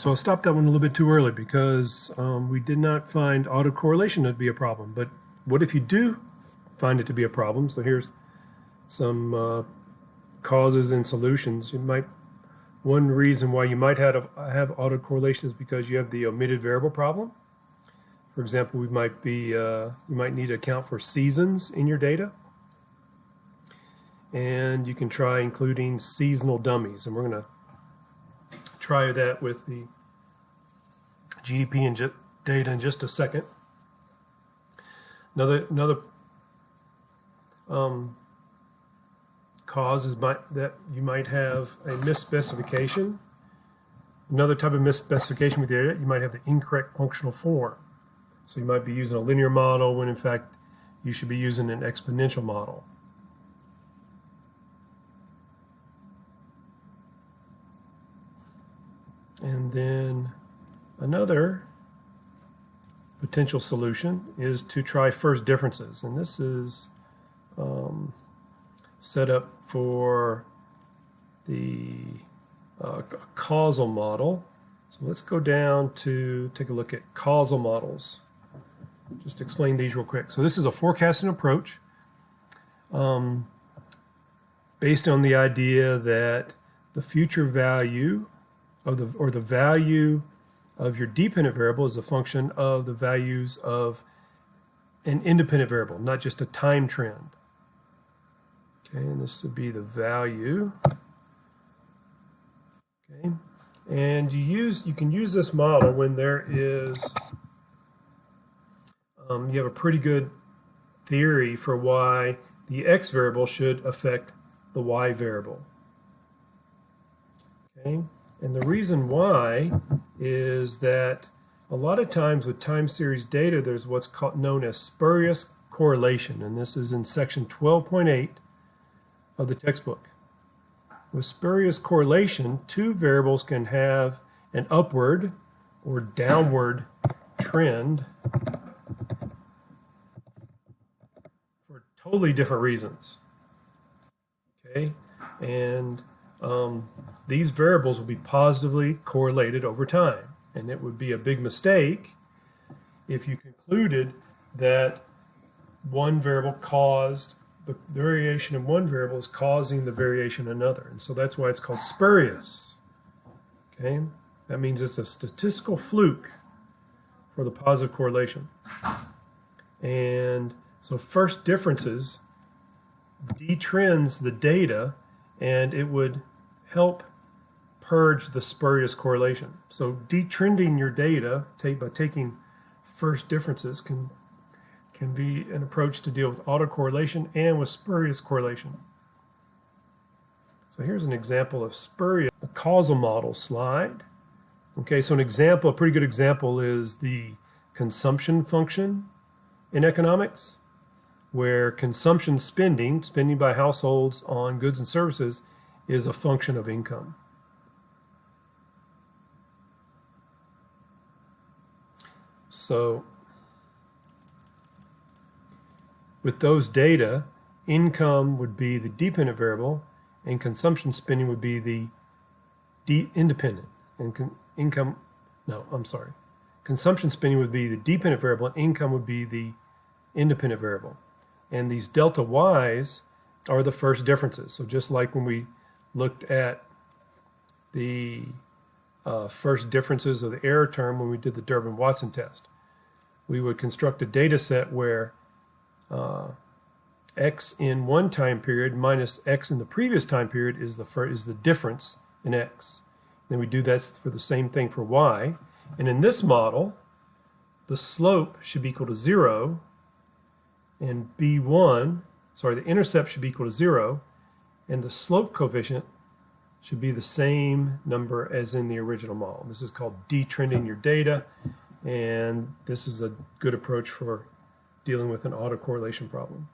So I'll stop that one a little bit too early because we did not find autocorrelation to be a problem. But what if you do find it to be a problem? So here's some causes and solutions. One reason why you might have autocorrelation is because you have the omitted variable problem. For example, we might need to account for seasons in your data. And you can try including seasonal dummies. And we're going to try that with the GDP and data in just a second. Another cause is that you might have a misspecification. Another type of misspecification with data, you might have the incorrect functional form. So you might be using a linear model when in fact you should be using an exponential model. And then another potential solution is to try first differences. And this is set up for the causal model. So let's go down to take a look at causal models. Just explain these real quick. So this is a forecasting approach based on the idea that the future value of the value of your dependent variable is a function of the values of an independent variable, not just a time trend. Okay, and this would be the value. Okay, and you can use this model when there is you have a pretty good theory for why the x variable should affect the y variable. Okay. And the reason why is that a lot of times with time series data, there's what's known as spurious correlation. And this is in section 12.8 of the textbook. With spurious correlation, two variables can have an upward or downward trend for totally different reasons. Okay, and these variables will be positively correlated over time. And it would be a big mistake if you concluded that one variable caused the variation in one variable is causing the variation in another. And so that's why it's called spurious. Okay, that means it's a statistical fluke for the positive correlation. And so first differences detrends the data, and it would help purge the spurious correlation. So detrending your data by taking first differences can be an approach to deal with autocorrelation and with spurious correlation. So here's an example of spurious, the causal model slide. Okay, so a pretty good example is the consumption function in economics, where consumption spending by households on goods and services, is a function of income. So with those data, income would be the dependent variable and consumption spending would be the independent. And consumption spending would be the dependent variable and income would be the independent variable. And these delta y's are the first differences. So just like when we looked at the first differences of the error term when we did the Durbin-Watson test, we would construct a data set where x in one time period minus x in the previous time period is the difference in x. Then we do that for the same thing for y. And in this model, the slope should be equal to 0, and the intercept should be equal to 0, and the slope coefficient should be the same number as in the original model. This is called detrending your data, and this is a good approach for dealing with an autocorrelation problem.